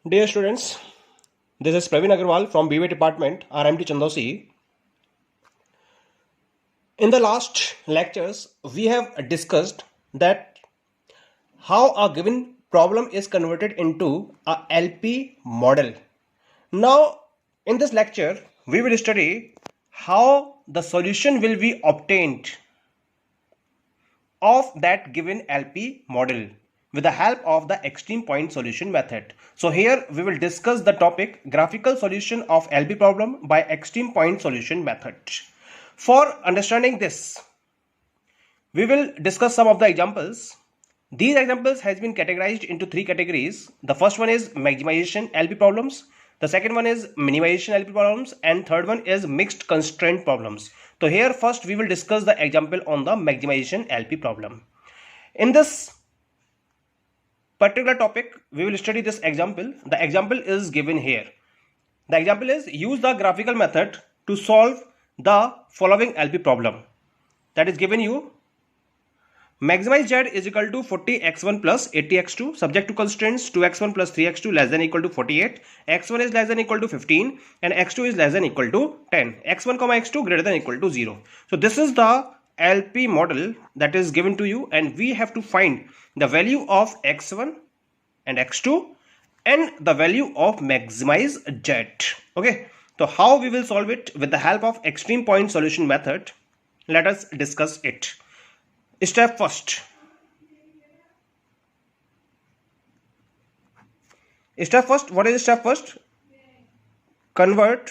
Dear students, this is Praveen Agarwal from BBA department, RMT Chandosi. In the last lectures, we have discussed that how a given problem is converted into a LP model. Now, in this lecture, we will study how the solution will be obtained of that given LP model with the help of the extreme point solution method. So here we will discuss the topic graphical solution of LP problem by extreme point solution method. For understanding this, we will discuss some of the examples. These examples has been categorized into three categories. The first one is maximization LP problems. The second one is minimization LP problems, and third one is mixed constraint problems. So here first we will discuss the example on the maximization LP problem. In this particular topic, we will study this example. The example is given here. The example is use the graphical method to solve the following LP problem. That is given you. Maximize z is equal to 40x1 plus 80x2 subject to constraints 2x1 plus 3x2 less than equal to 48, x1 is less than equal to 15 and x2 is less than equal to 10, x1 comma x2 greater than equal to 0. So this is the LP model that is given to you, and we have to find the value of x1 and x2 and the value of maximize z. Okay, so how we will solve it? With the help of extreme point solution method. Let us discuss it. Step first. What is step first? Convert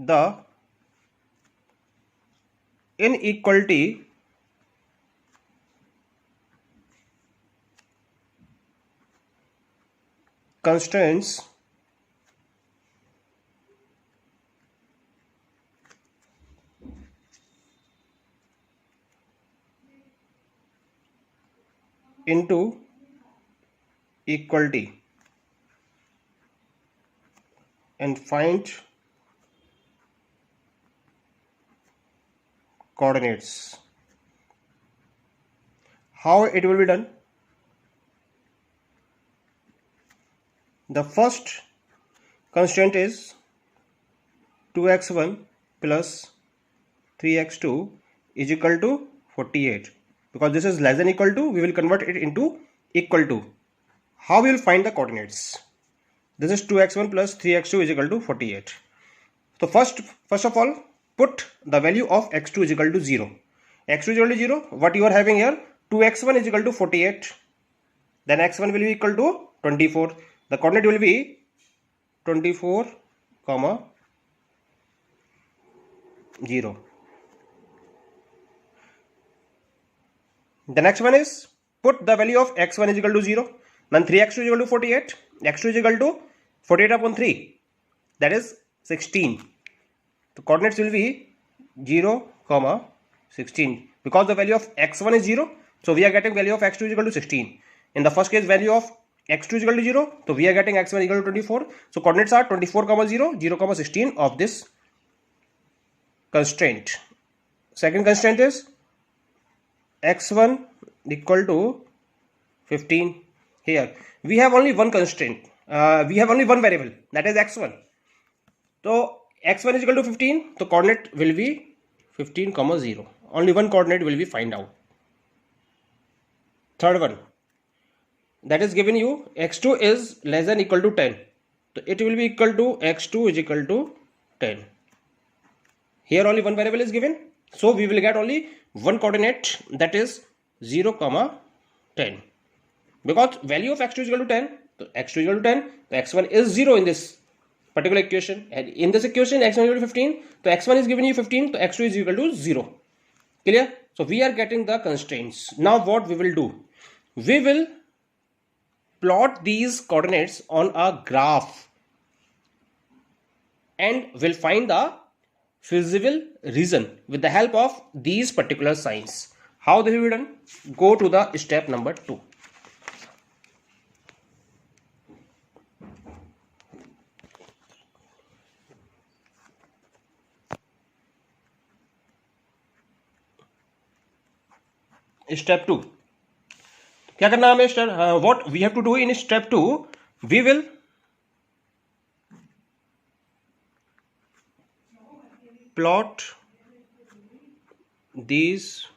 the inequality constraints into equality and find coordinates. How it will be done? The first constraint is 2x1 plus 3x2 is equal to 48. Because this is less than equal to, we will convert it into equal to. How we will find the coordinates? This is 2x1 plus 3x2 is equal to 48. So first of all, put the value of x2 is equal to 0. x2 is equal to 0. What you are having here? 2x1 is equal to 48. Then x1 will be equal to 24. The coordinate will be 24, comma 0. The next one is put the value of x1 is equal to 0. Then 3x2 is equal to 48. x2 is equal to 48 upon 3. That is 16. The coordinates will be 0, comma 16. Because the value of x1 is 0, so we are getting value of x2 is equal to 16. In the first case, value of x2 is equal to 0, so we are getting x1 equal to 24. So coordinates are 24, comma 0, 0, comma 16 of this constraint. Second constraint is x1 equal to 15. Here we have only one constraint. We have only one variable, that is x1. So x1 is equal to 15. The coordinate will be 15, comma 0. Only one coordinate will be find out. Third one, that is given you x2 is less than equal to 10. So it will be equal to x2 is equal to 10. Here only one variable is given, so we will get only one coordinate, that is 0, comma 10. Because value of x2 is equal to 10, so x2 is equal to 10, so x1 is 0 in this particular equation, and in this equation x1 is equal to 15, so x1 is given you 15, so x2 is equal to 0. Clear? So we are getting the constraints. Now what we will do? We will plot these coordinates on a graph and will find the feasible region with the help of these particular signs. How they will be done? Go to the step number 2. Step 2. क्या करना हमें? What we have to do in step 2? We will plot these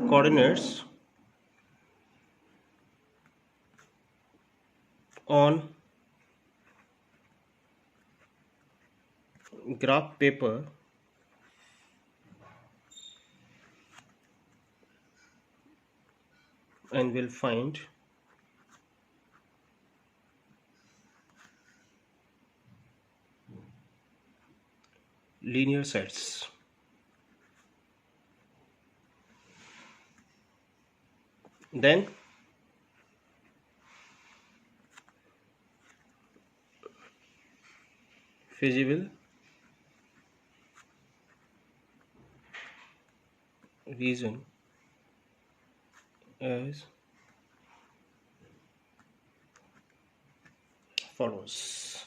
coordinates on graph paper and will find linear sets. Then feasible reason as follows.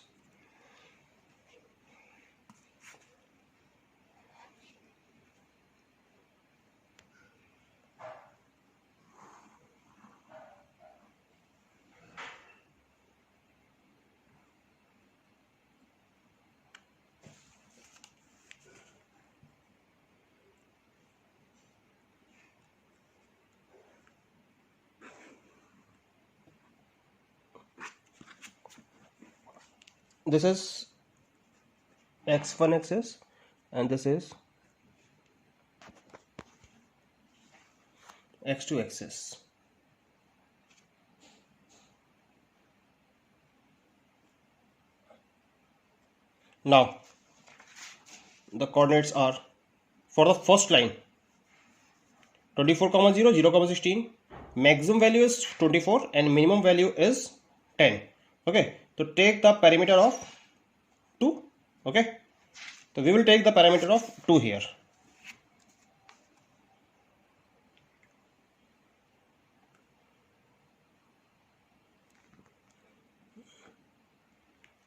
This is x1 axis and this is x2 axis. Now the coordinates are for the first line 24, 0, 0, 16. Maximum value is 24 and minimum value is 10. Okay, so take the parameter of 2. Okay, so we will take the parameter of 2 here.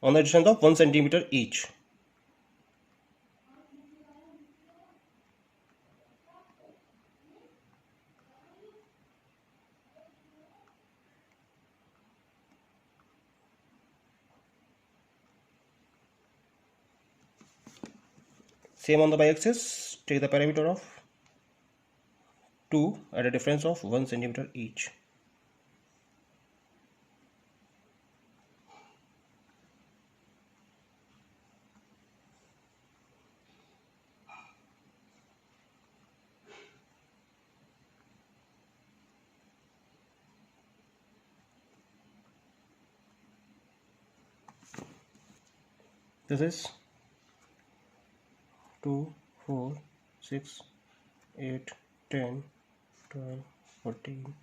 On the distance of 1 centimeter each. Same on the y-axis, take the parameter of 2 at a difference of 1 centimeter each. This is 2, 4, 6, 8, 10, 12, 14,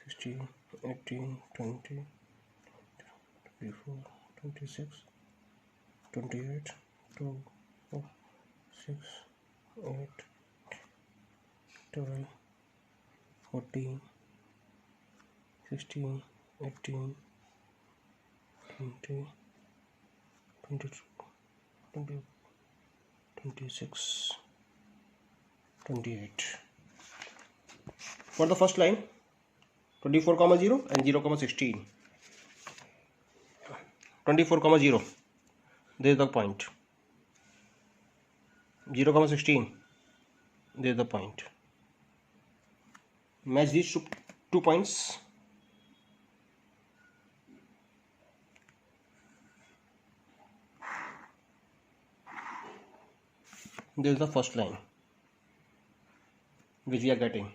16, 18, 20, 24, 26, 28, 2, 4, 6, 8, 12, 14, 16, 18, 20, 22, 20, 26, 28. For the first line 24, 0 and 0, 16. 24, 0, this is the point. 0, 16, this is the point. Match these two points. This is the first line which we are getting.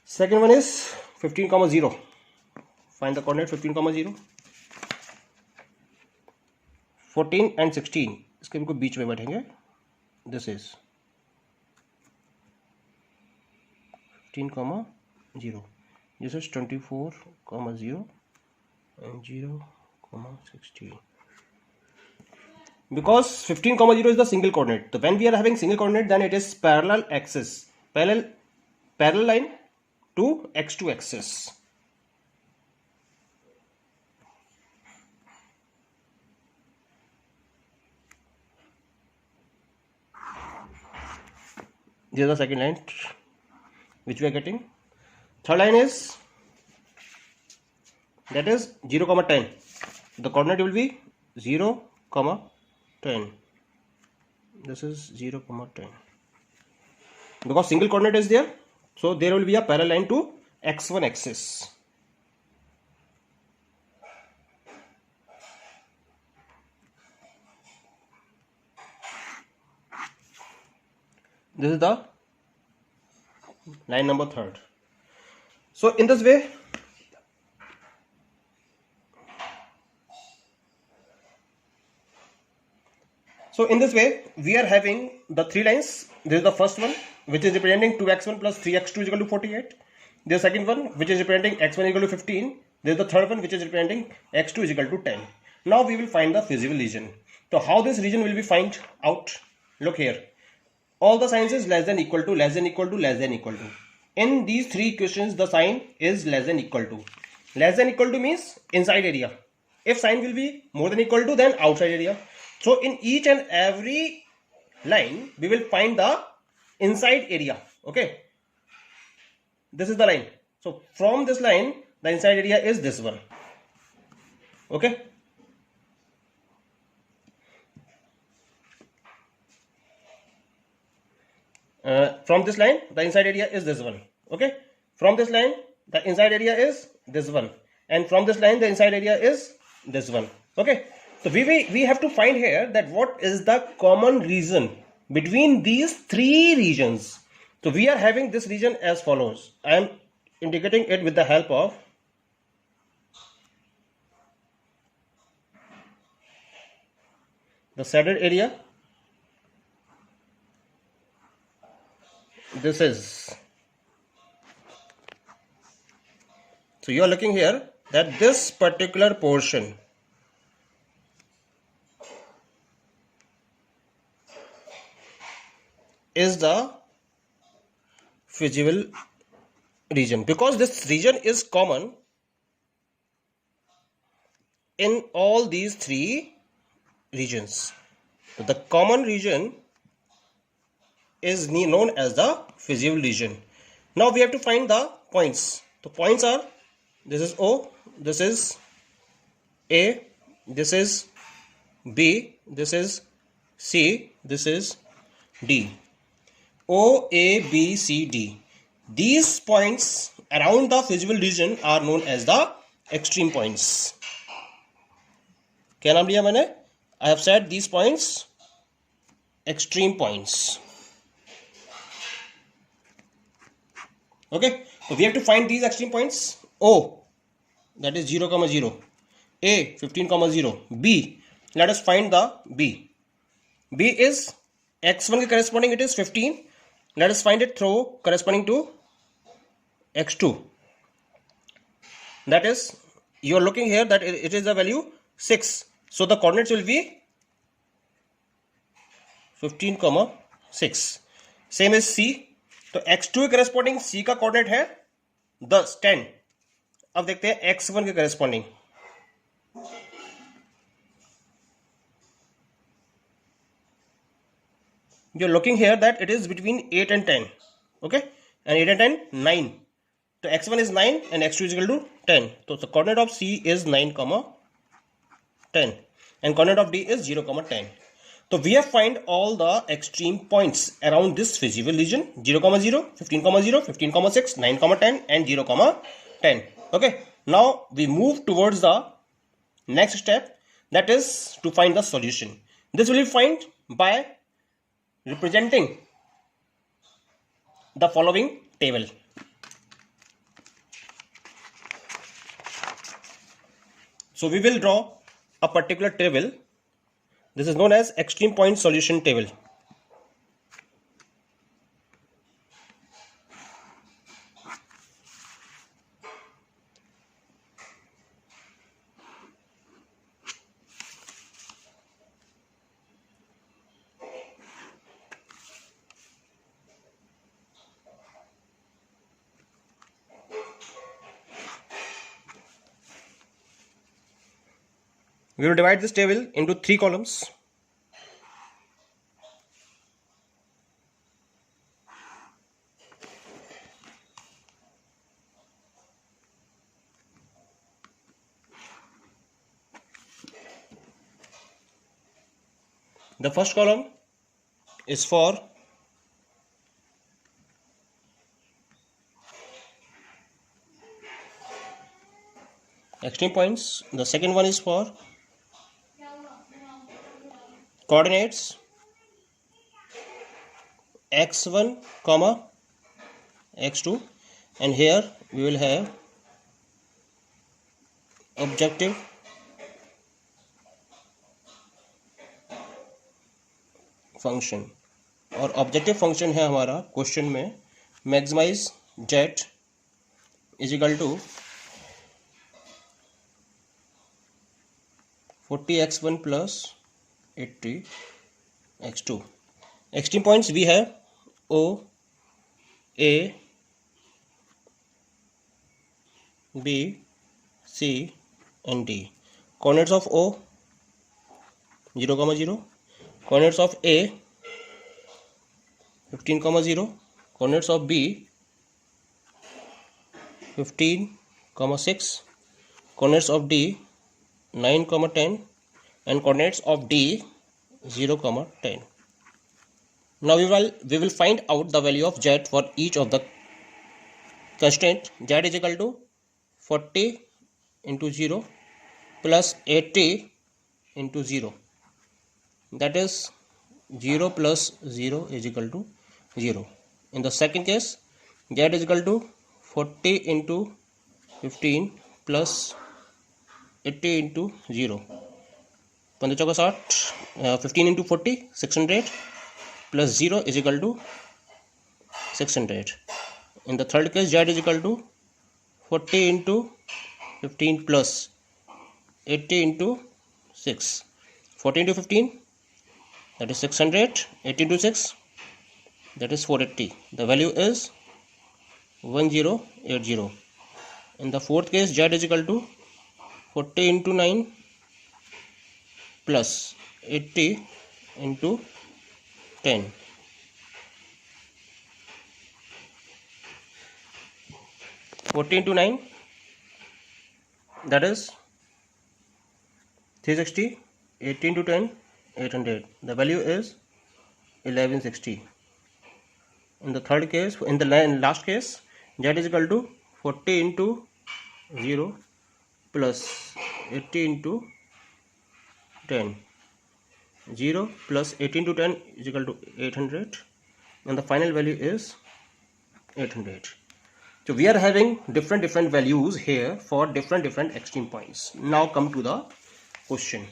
Second one is 15, 0. Find the coordinate 15, 0. 14 and 16 इसके बिल्कुल बीच में बैठेंगे. This is 15, 0. This is 24, 0 and 0, 16. Because 15, 0 is the single coordinate. So when we are having single coordinate, then it is parallel axis, parallel line to x2 axis. This is the second line which we are getting. Third line is, that is 0 comma 10. The coordinate will be 0 comma 10. This is 0 comma 10. Because single coordinate is there, so there will be a parallel line to x1 axis. This is the line number 3rd. So in this way, we are having the 3 lines. This is the first one, which is representing 2x1 plus 3x2 is equal to 48. The second one, which is representing x1 is equal to 15. This is the third one, which is representing x2 is equal to 10. Now we will find the feasible region. So how this region will be find out? Look here. All the signs is less than equal to, less than equal to, less than equal to. In these 3 equations, the sign is less than equal to. Less than equal to means inside area. If sign will be more than equal to, then outside area. So in each and every line, we will find the inside area. Okay. This is the line. So from this line, the inside area is this one. Okay. From this line, the inside area is this one. Okay. From this line, the inside area is this one. And from this line, the inside area is this one. Okay. So we have to find here that what is the common region between these 3 regions. So we are having this region as follows. I am indicating it with the help of the shaded area. This is, so you are looking here that this particular portion is the feasible region, because this region is common in all these 3 regions. So the common region is known as the feasible region. Now we have to find the points. The points are, this is O, this is A, this is B, this is C, this is D. O, A, B, C, D. These points around the feasible region are known as the extreme points. क्या नाम लिया मैंने? I have said these points extreme points. Okay, so we have to find these extreme points. O, that is 0, 0. A, 15, 0. B, let us find the B. B is x1 corresponding, it is 15. Let us find it through corresponding to x2. That is, you are looking here that it is the value 6. So the coordinates will be 15, 6. Same as C. तो x2 के corresponding c का coordinate है 10, 10. अब देखते हैं x1 के corresponding. You're looking here that it is between 8 and 10. Okay, and 8 and 10, 9. So x1 is 9 and x2 is equal to 10. So the coordinate of c is 9, 10, and coordinate of d is 0, 10. So we have find all the extreme points around this feasible region: 0, 0, 15, 0, 15, 6, 9, 10, and 0, 10. Okay. Now we move towards the next step, that is to find the solution. This will be find by representing the following table. So we will draw a particular table. This is known as extreme point solution table. We will divide this table into 3 columns. The first column is for extreme points. The second one is for coordinates x1 comma x2, and here we will have objective function, और objective function है हमारा question में maximize Z is equal to 40x1 plus 80x2. Extreme points we have O, A, B, C and D. Coordinates of O 0, 0. Coordinates of A 15, 0. Coordinates of B 15, 6. Coordinates of D 9, 10, and coordinates of D 0, 10. Now we will find out the value of z for each of the constraint. Z is equal to 40 into 0 plus 80 into 0. That is 0 plus 0 is equal to 0. In the second case, z is equal to 40 into 15 plus 80 into 0. 15 चौका 60, 15 into 40 600 plus 0 is equal to 600. In the third case, z is equal to 40 into 15 plus 80 into 6. 40 into 15, that is 600. 80 into 6, that is 480. The value is 1080. In the fourth case, z is equal to 40 into 9 plus 80 into 10. Into 9, that is 360. 80 into 10, 800. The value is 1160. In the third case, in the last case, z is equal to 40 into 0 plus 80 into 10. 0 plus 80 into 10 is equal to 800, and the final value is 800. So we are having different values here for different extreme points. Now come to the question.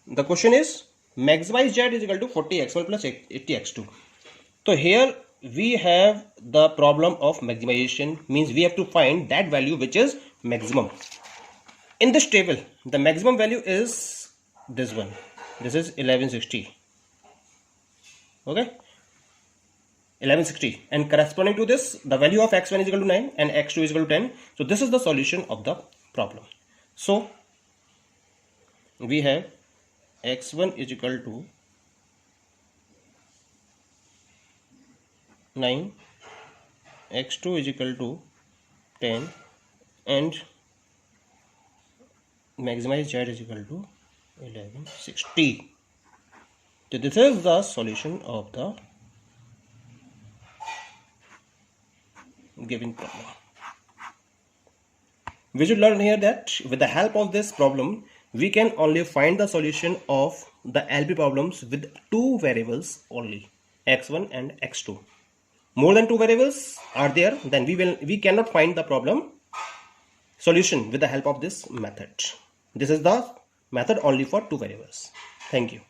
The question is maximize z is equal to 40x1 plus 80x2. So here we have the problem of maximization, means we have to find that value which is maximum. In this table, the maximum value is this one. This is 1160. Okay, 1160, and corresponding to this, the value of x1 is equal to 9 and x2 is equal to 10. So this is the solution of the problem. So we have x1 is equal to 9, x2 is equal to 10, and maximize z is equal to 1160. So this is the solution of the given problem. We should learn here that with the help of this problem, we can only find the solution of the LP problems with two variables only, x1 and x2. More than two variables are there, then we cannot find the problem solution with the help of this method. This is the method only for two variables. Thank you.